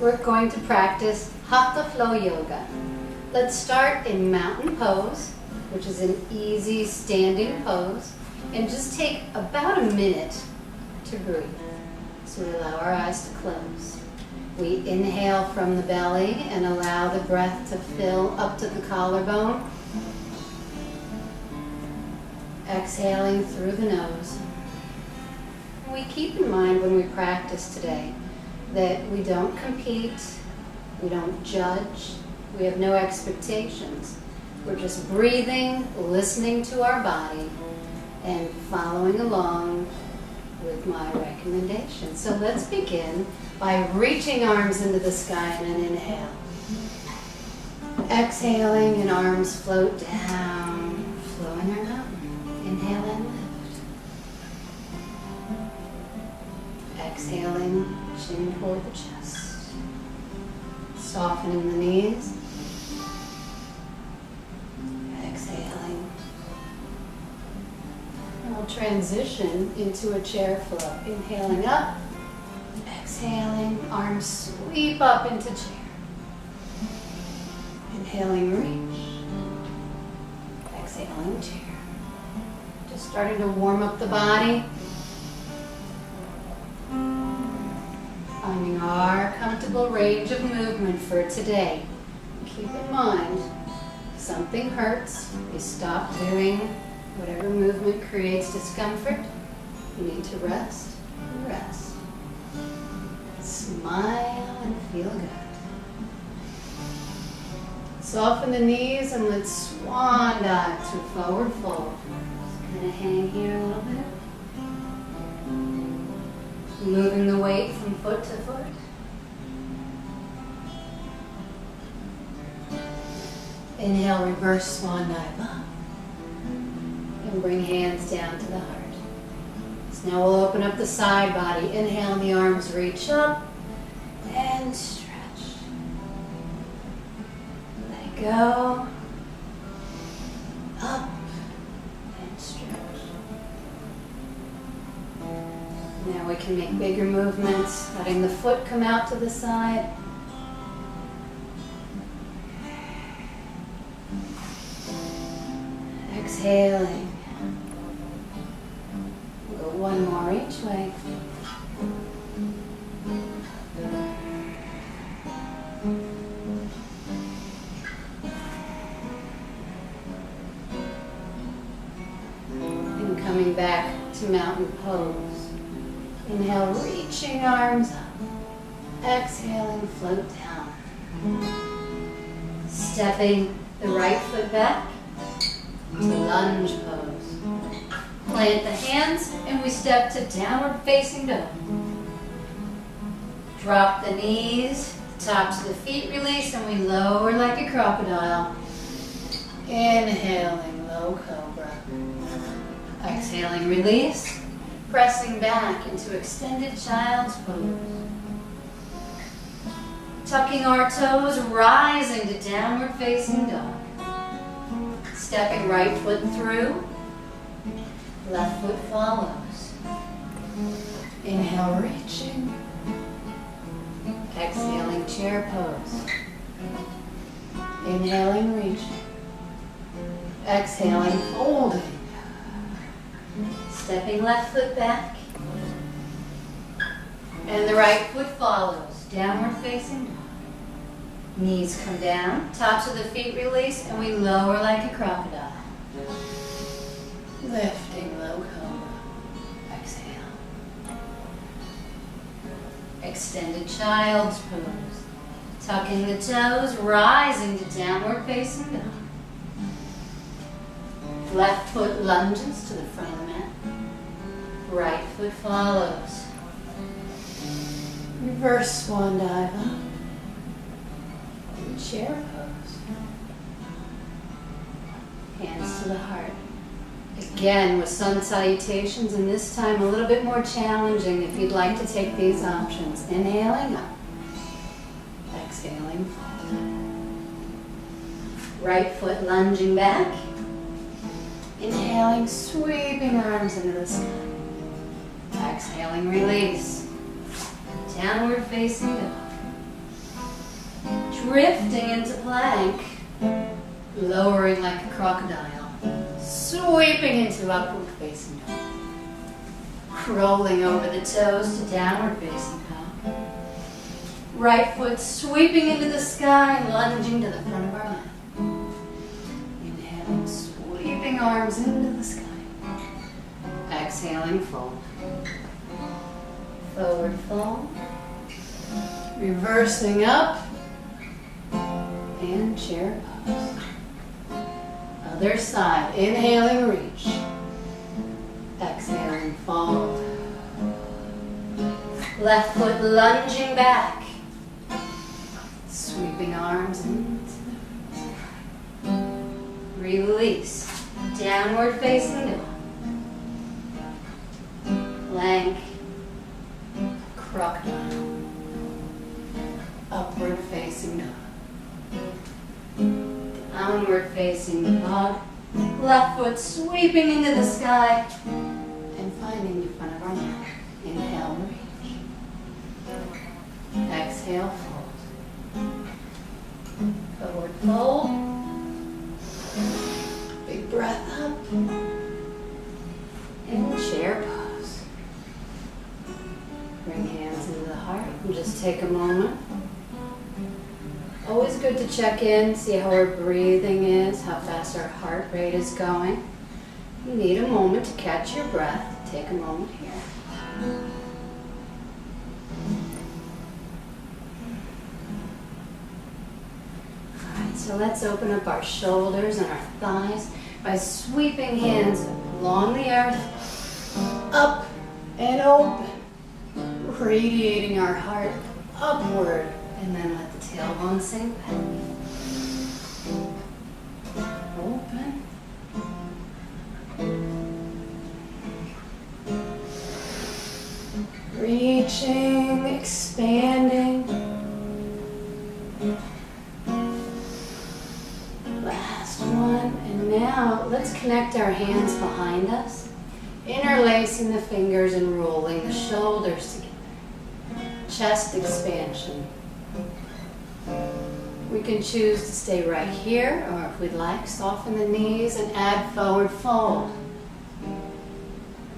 we're going to practice Hatha flow yoga. Let's start in mountain pose, which is an easy standing pose, and just take about a minute to breathe. So we allow our eyes to close. We inhale from the belly and allow the breath to fill up to the collarbone. Exhaling through the nose. We keep in mind when we practice today that we don't compete, we don't judge, we have no expectations. We're just breathing, listening to our body, and following along with my recommendation. So let's begin by reaching arms into the sky in an inhale. Exhaling and arms float down, flowing our mountain. Inhale and lift. Exhaling, chin toward the chest. Softening the knees. Exhaling. And we'll transition into a chair flow. Inhaling up. Exhaling, arms sweep up into chair. Inhaling, reach. Exhaling, chair. Just starting to warm up the body. Finding our comfortable range of movement for today. Keep in mind, if something hurts, you stop doing whatever movement creates discomfort. You need to rest and rest. Smile and feel good. Soften the knees and let's swan dive to forward fold. Just kind of hang here a little bit. Moving the weight from foot to foot. Inhale, reverse swan dive up. And bring hands down to the heart. So now we'll open up the side body. Inhale and the arms reach up and stretch. Let it go. Up and stretch. Now we can make bigger movements, letting the foot come out to the side. Exhaling. We'll go one more each way. And coming back to mountain pose. Inhale, reaching arms up. Exhaling, float down. Stepping the right foot back to lunge pose. Plant the hands and we step to downward facing dog. Drop the knees, tops of the feet release, and we lower like a crocodile. Inhaling, low cobra. Exhaling, release. Pressing back into extended child's pose. Tucking our toes, rising to downward facing dog. Stepping right foot through. Left foot follows. Inhale, reaching. Exhaling, chair pose. Inhaling, reaching. Exhaling, folding. Stepping left foot back. And the right foot follows. Downward facing dog. Knees come down. Tops of the feet release. And we lower like a crocodile. Lifting, low cobra. Exhale. Extended child's pose. Tucking the toes. Rising to downward facing dog. Left foot lunges to the front of the mat. Right foot follows. Reverse swan dive up. And chair pose. Hands to the heart. Again with sun salutations, and this time a little bit more challenging if you'd like to take these options. Inhaling up. Exhaling fold. Right foot lunging back. Inhaling, sweeping arms into the sky. Exhaling, release. Downward facing dog. Drifting into plank, lowering like a crocodile, sweeping into upward facing dog. Rolling over the toes to downward facing dog. Right foot sweeping into the sky, lunging to the front of our mat. Inhaling, sweeping arms into the sky. Exhaling, fold. Forward fold. Reversing up. And chair pose. Other side. Inhaling, reach. Exhaling, fold. Left foot lunging back. Sweeping arms into the sky. Release. Downward facing dog. Plank. Crocodile. Upward facing dog. Downward facing dog. Left foot sweeping into the sky and finding the front of our mat. Inhale, reach. Exhale, fold. Forward fold. Big breath up. And chair pose. Bring hands into the heart and just take a moment. Always good to check in, see how our breathing is, how fast our heart rate is going. You need a moment to catch your breath. Take a moment here. Alright, so let's open up our shoulders and our thighs by sweeping hands along the earth, up and open, radiating our heart upward. And then let the tailbone sink back. Open. Reaching, expanding. Last one. And now let's connect our hands behind us, interlacing the fingers and rolling the shoulders together. Chest expansion. We can choose to stay right here, or if we'd like, soften the knees and add forward fold.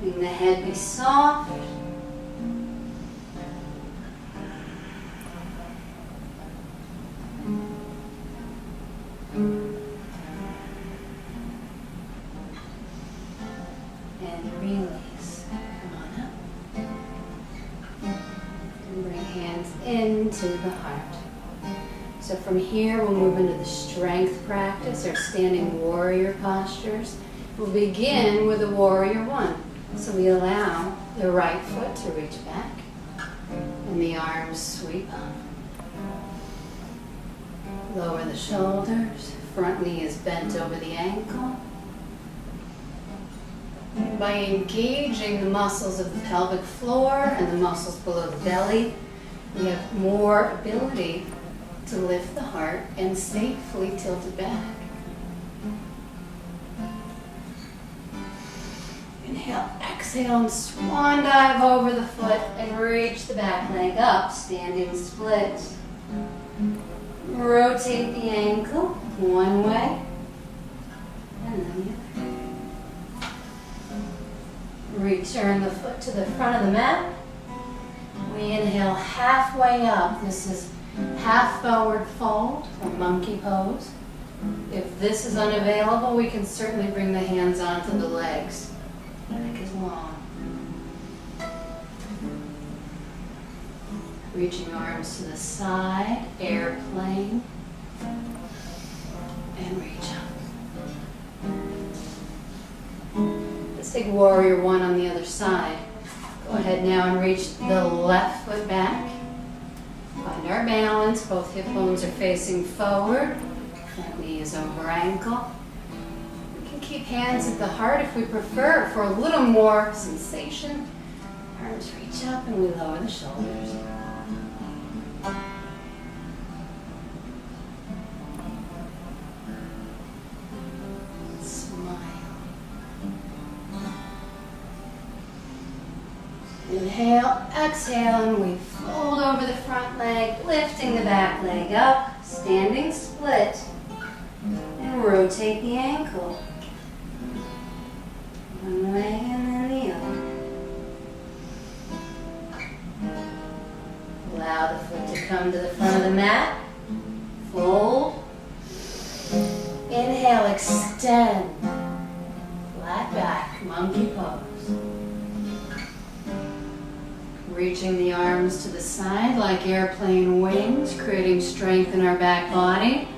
Letting the head be soft. And release. Come on up. And bring hands into the heart. So from here, we'll move into the strength practice, or standing warrior postures. We'll begin with a warrior one. So we allow the right foot to reach back, and the arms sweep up. Lower the shoulders, front knee is bent over the ankle. And by engaging the muscles of the pelvic floor and the muscles below the belly, we have more ability to lift the heart and safely tilt it back. Inhale, exhale, and swan dive over the foot and reach the back leg up, standing split. Rotate the ankle one way and then the other. Return the foot to the front of the mat. We inhale halfway up. This is half forward fold or monkey pose. If this is unavailable, we can certainly bring the hands onto the legs. Neck is long. Reaching arms to the side, airplane, and reach up. Let's take warrior one on the other side. Go ahead now and reach the left foot back. Find our balance. Both hip bones are facing forward. Front knee is over ankle. We can keep hands at the heart if we prefer for a little more sensation. Arms reach up and we lower the shoulders. Inhale, exhale, and we fold over the front leg, lifting the back leg up, Standing split, and rotate the ankle. One way and then the other. Allow the foot to come to the front of the mat. Fold. Inhale, extend. Flat back, monkey pose. Reaching the arms to the side like airplane wings, creating strength in our back body.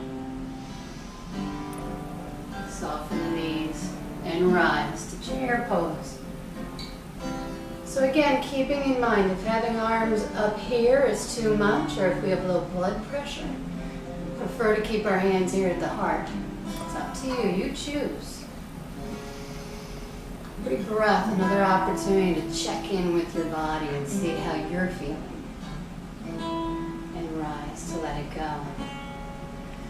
Soften the knees and rise to chair pose. So again, keeping in mind if having arms up here is too much or if we have low blood pressure, prefer to keep our hands here at the heart. It's up to you, you choose. Every breath, another opportunity to check in with your body and see how you're feeling. And rise to let it go.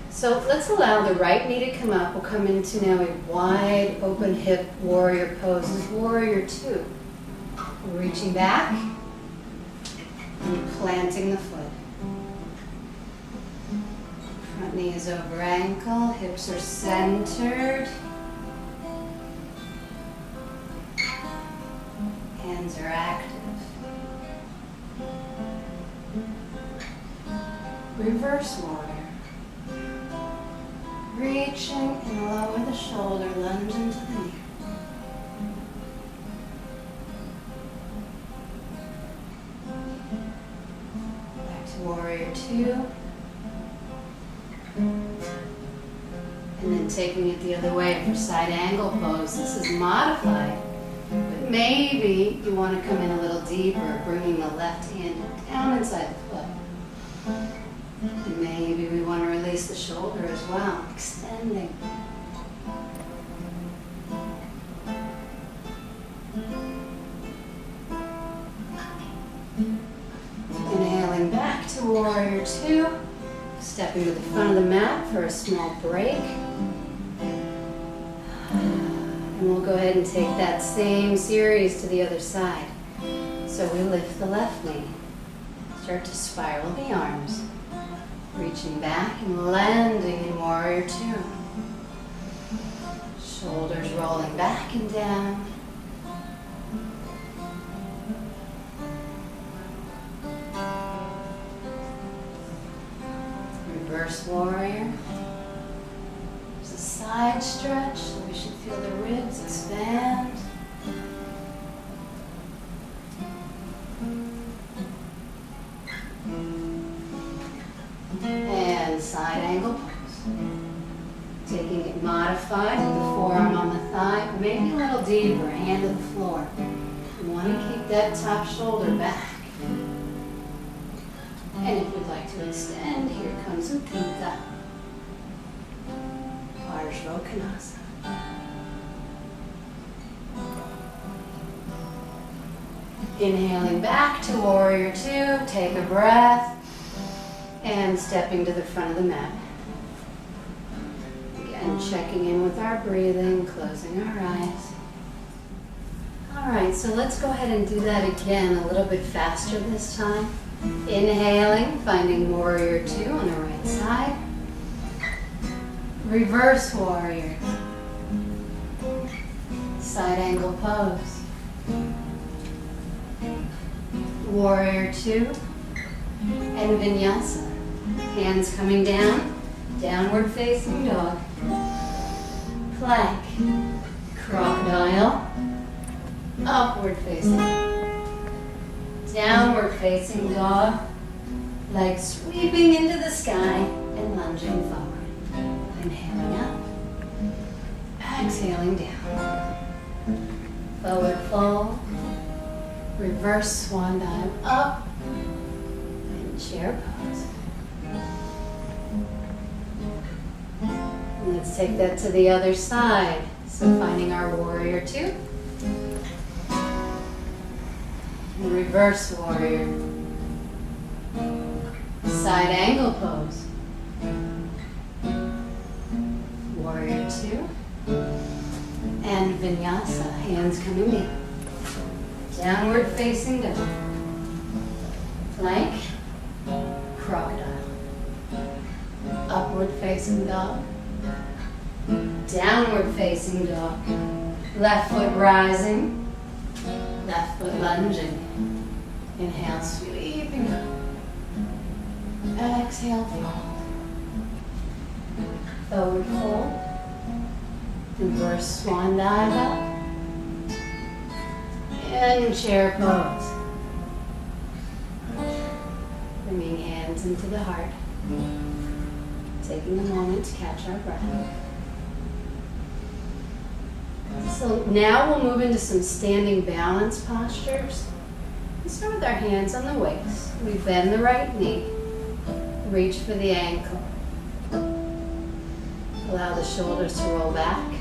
So let's allow the right knee to come up. We'll come into now a wide open hip warrior pose. This is warrior 2. Reaching back and planting the foot. Front knee is over ankle, hips are centered. Hands are active. Reverse warrior. Reaching and lower the shoulder, lunge into the knee. Back to warrior 2. And then taking it the other way for side angle pose. This is modified. But maybe you want to come in a little deeper, bringing the left hand down inside the foot. And maybe we want to release the shoulder as well, extending. Inhaling back to warrior 2, stepping to the front of the mat for a small break. And we'll go ahead and take that same series to the other side. So we lift the left knee, start to spiral the arms, reaching back and landing in warrior 2. Shoulders rolling back and down. Reverse warrior. There's a side stretch, so we should feel the ribs expand. And side angle pose. Taking it modified with the forearm on the thigh, maybe a little deeper, hand to the floor. You want to keep that top shoulder back. And if you'd like to extend, here comes Utthita. Parsvakonasana. Inhaling back to warrior 2, take a breath, and stepping to the front of the mat. Again, checking in with our breathing, closing our eyes. All right, so let's go ahead and do that again a little bit faster this time. Inhaling, finding warrior 2 on the right side. Reverse warrior. Side angle pose. Warrior 2 and vinyasa. Hands coming down, downward facing dog. Plank, crocodile, upward facing. Downward facing dog, legs sweeping into the sky and lunging forward. Inhaling up, exhaling down. Forward fold, reverse swan dive up, and chair pose. And let's take that to the other side. So finding our warrior 2. Reverse warrior. Side angle pose. Warrior 2. And vinyasa, hands coming down. Downward facing dog. Plank, crocodile. Upward facing dog. Downward facing dog. Left foot rising. Left foot lunging. Inhale, sweeping up. Exhale, fold. Forward fold. Reverse swan dive up. And chair pose. Bringing hands into the heart. Taking a moment to catch our breath. So now we'll move into some standing balance postures. We start with our hands on the waist. We bend the right knee. Reach for the ankle. Allow the shoulders to roll back.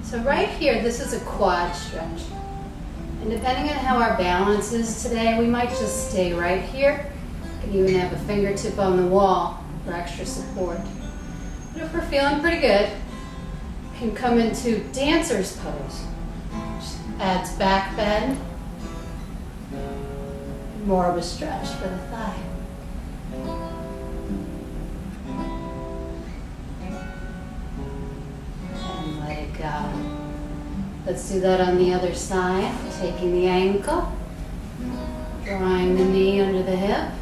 So right here, this is a quad stretch. And depending on how our balance is today, we might just stay right here. You can even have a fingertip on the wall for extra support. But if we're feeling pretty good, we can come into dancer's pose, which adds back bend, more of a stretch for the thigh. And let it go. Let's do that on the other side, taking the ankle, drawing the knee under the hip.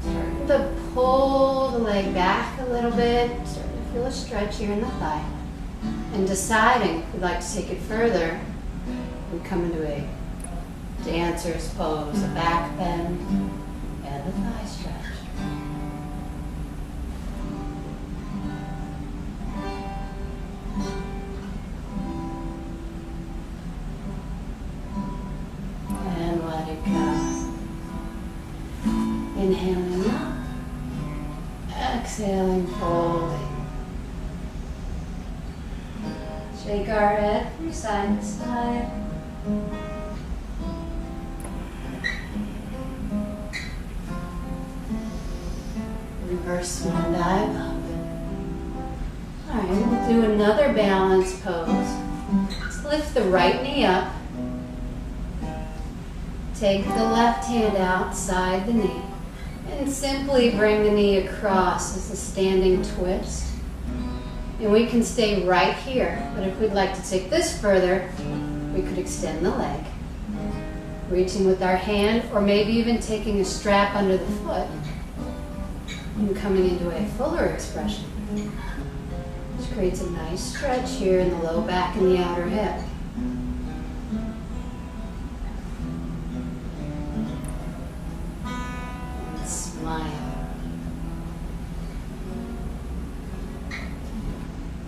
Starting to pull the leg back a little bit, starting to feel a stretch here in the thigh. And deciding if we'd like to take it further, we come into a dancer's pose, a back bend, and a thigh stretch. And let it go. Inhaling up, exhaling, folding. Shake our head from side to side. Reverse swan dive up. All right, we'll do another balance pose. Let's lift the right knee up. Take the left hand outside the knee. And simply bring the knee across as a standing twist. And we can stay right here, but if we'd like to take this further, we could extend the leg. Reaching with our hand, or maybe even taking a strap under the foot. And coming into a fuller expression. Which creates a nice stretch here in the low back and the outer hip. Smile.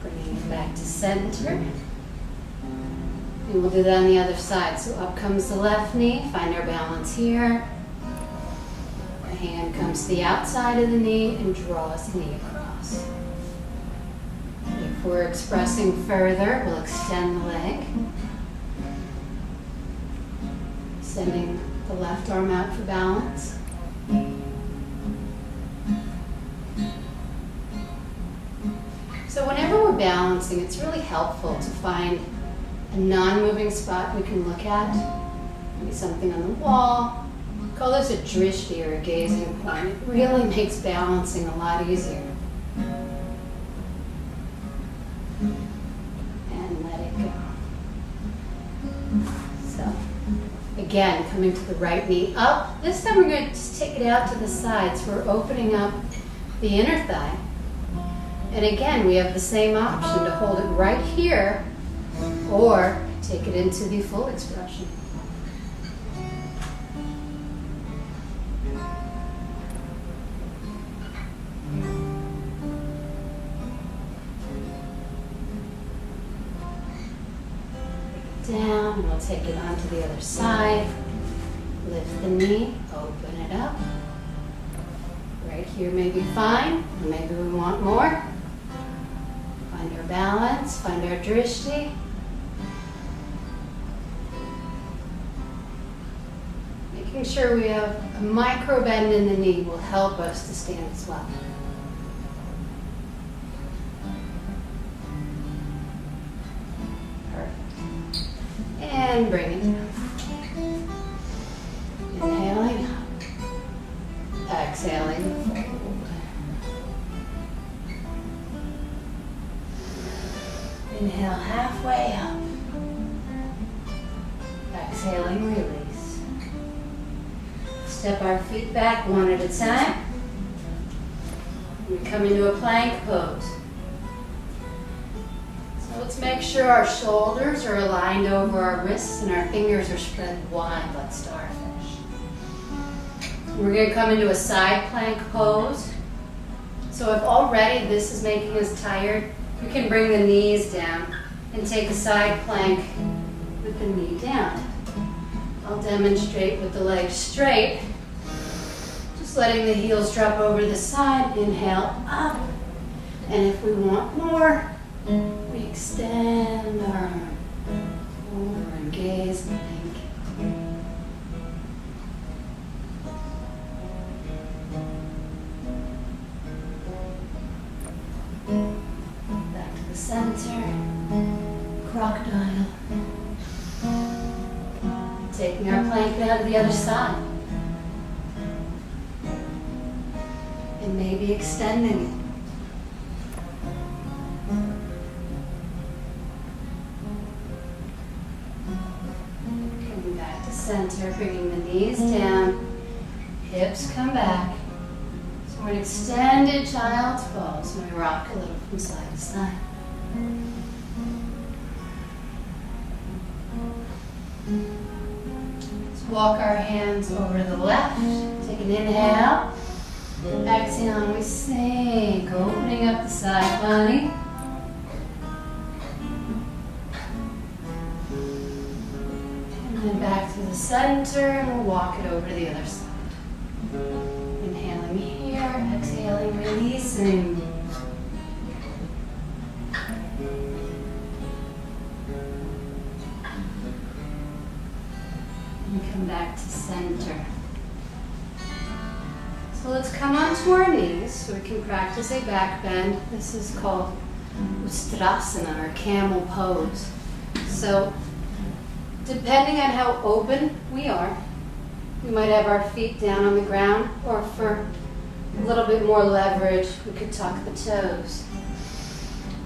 Bringing it back to center. And we'll do that on the other side. So up comes the left knee. Find our balance here. The hand comes to the outside of the knee and draws the knee across. If we're expressing further, we'll extend the leg. Sending the left arm out for balance. So whenever we're balancing, it's really helpful to find a non-moving spot we can look at. Maybe something on the wall. Call this a drishti or a gazing point. It really makes balancing a lot easier. And let it go. So, again, coming to the right knee up. This time we're going to just take it out to the side. So we're opening up the inner thigh. And again, we have the same option to hold it right here or take it into the full expression. Down, and we'll take it onto the other side. Lift the knee, open it up. Right here may be fine, or maybe we want more. Find our balance, find our drishti. Making sure we have a micro bend in the knee will help us to stand as well. Perfect. And bring it down. Inhaling up. Exhaling, fold. Inhale halfway up. Exhaling, release. Step our feet back one at a time. We come into a plank pose. So let's make sure our shoulders are aligned over our wrists and our fingers are spread wide like starfish. We're going to come into a side plank pose. So if already this is making us tired, we can bring the knees down and take a side plank with the knee down. I'll demonstrate with the legs straight. Just letting the heels drop over the side. Inhale up. And if we want more, we extend our arm over and gaze and think. Back to the center. Crocodile. Taking our plank down to the other side. And maybe extending it. Coming back to center, bringing the knees down, hips come back. So we're an extended child's pose when we rock a little from side to side. Walk our hands over to the left. Take an inhale. Exhale and we sink, opening up the side body. And then back to the center and we'll walk it over to the other side. Inhaling here, exhaling, releasing. Come back to center. So let's come onto our knees so we can practice a back bend. This is called Ustrasana or camel pose. So depending on how open we are, we might have our feet down on the ground, or for a little bit more leverage, we could tuck the toes.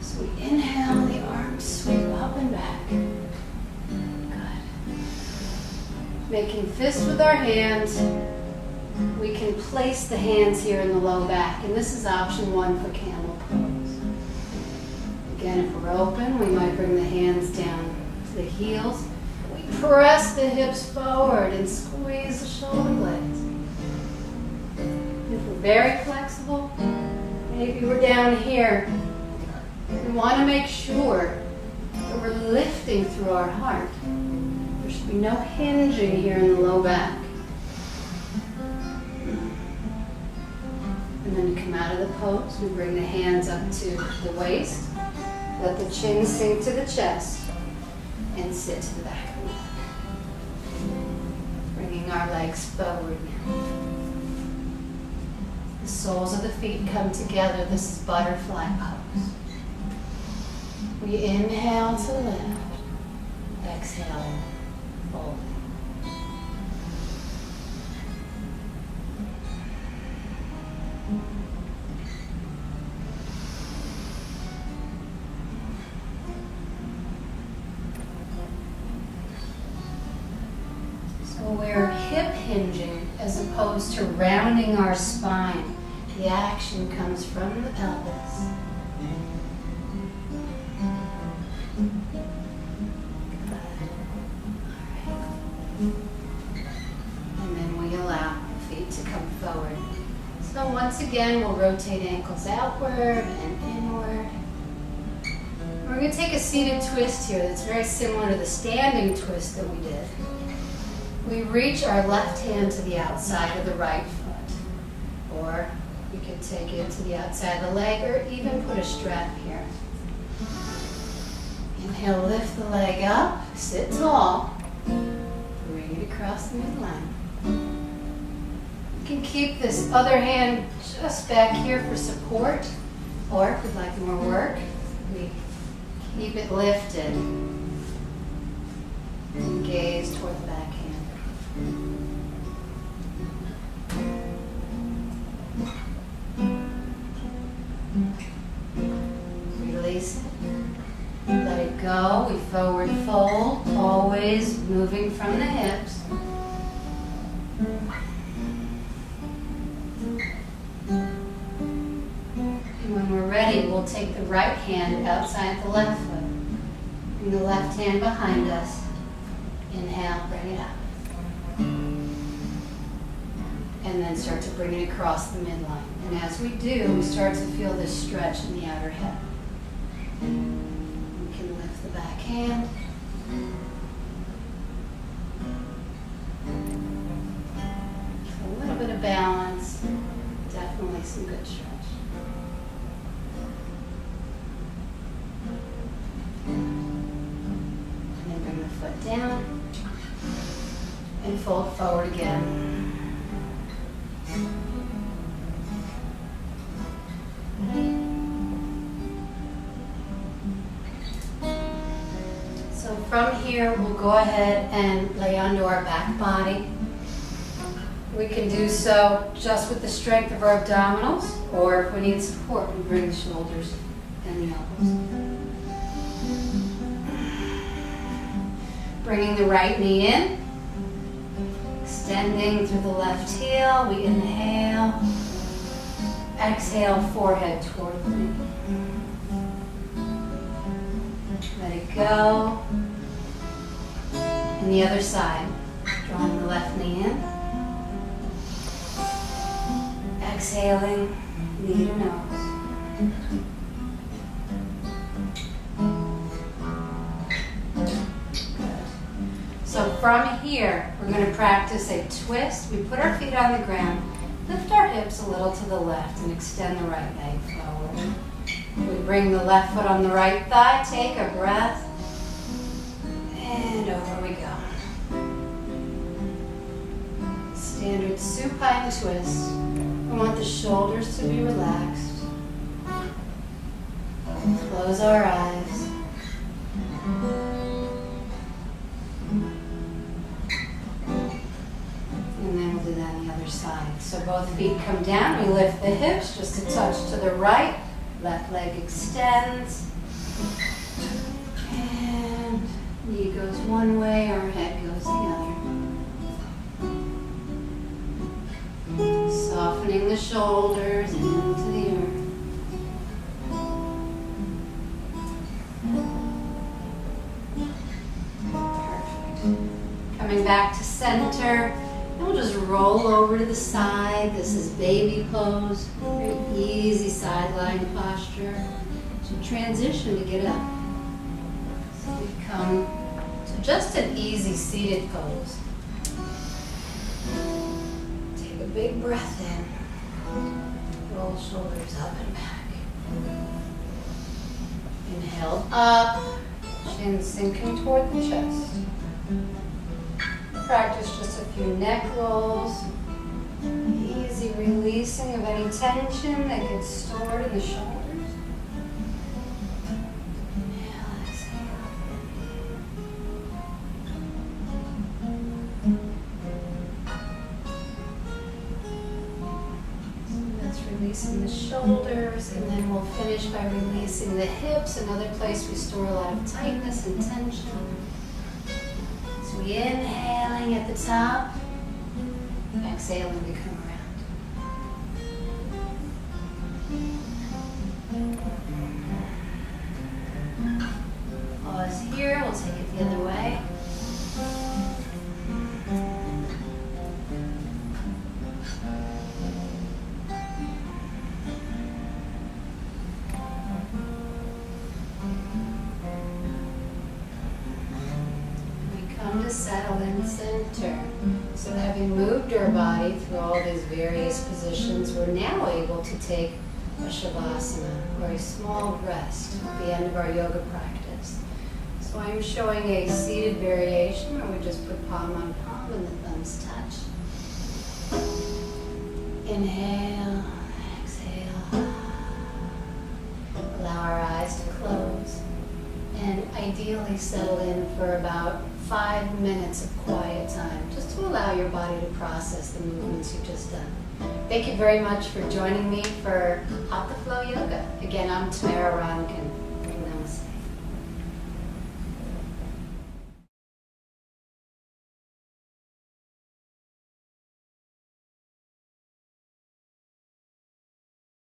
So we inhale, the arms sweep up and back. Making fists with our hands, we can place the hands here in the low back, and this is option one for camel pose. Again, if we're open, we might bring the hands down to the heels. We press the hips forward and squeeze the shoulder blades. If we're very flexible, maybe we're down here. We want to make sure that we're lifting through our heart. There should be no hinging here in the low back. And then come out of the pose. We bring the hands up to the waist. Let the chin sink to the chest. And sit to the back of the neck. Bringing our legs forward now. The soles of the feet come together. This is butterfly pose. We inhale to lift. Exhale. Fold. So we're hip hinging as opposed to rounding our spine. The action comes from the pelvis. Forward. So once again, we'll rotate ankles outward and inward. We're going to take a seated twist here that's very similar to the standing twist that we did. We reach our left hand to the outside of the right foot. Or we could take it to the outside of the leg, or even put a strap here. Inhale, lift the leg up, sit tall, bring it across the midline. You can keep this other hand just back here for support, or if we'd like more work, we keep it lifted and gaze toward the back hand. Release it. Let Let go, we forward fold, always moving from the hips. And when we're ready, we'll take the right hand outside the left foot. Bring the left hand behind us. Inhale, bring it up. And then start to bring it across the midline. And as we do, we start to feel this stretch in the outer hip. We can lift the back hand. A little bit of balance. Definitely some good stretch. And then bring the foot down. And fold forward again. So from here, we'll go ahead and lay onto our back body. We can do so just with the strength of our abdominals, or if we need support, we bring the shoulders and the elbows. Bringing the right knee in, extending through the left heel, we inhale, exhale, forehead toward the knee. Let it go. And the other side, drawing the left knee in. Exhaling, knee to nose. Good. So from here, we're going to practice a twist. We put our feet on the ground, lift our hips a little to the left, and extend the right leg forward. We bring the left foot on the right thigh, take a breath, and over we go. Standard supine twist. We want the shoulders to be relaxed. Close our eyes. And then we'll do that on the other side. So both feet come down, we lift the hips just a touch to the right. Left leg extends, and knee goes one way, our head goes the other. Softening the shoulders into the earth. Perfect. Coming back to center. And we'll just roll over to the side. This is baby pose. Very easy sideline posture. So transition to get up. So we come to just an easy seated pose. Take a big breath in. Roll shoulders up and back. Inhale up. Chin sinking toward the chest. Practice just a few neck rolls. Easy releasing of any tension that gets stored in the shoulders. Inhale, exhale. So that's releasing the shoulders, and then we'll finish by releasing the hips, another place we store a lot of tightness and tension. Inhaling at the top, exhaling to come around. Pause here, we'll take it the other way. To settle in center. So having moved our body through all these various positions, we're now able to take a shavasana, or a small rest, at the end of our yoga practice. So I'm showing a seated variation where we just put palm on palm and the thumbs touch. Inhale, exhale. Allow our eyes to close. And ideally settle in for about 5 minutes of quiet time, just to allow your body to process the movements you've just done. Thank you very much for joining me for Hatha Flow Yoga. Again, I'm Tamara.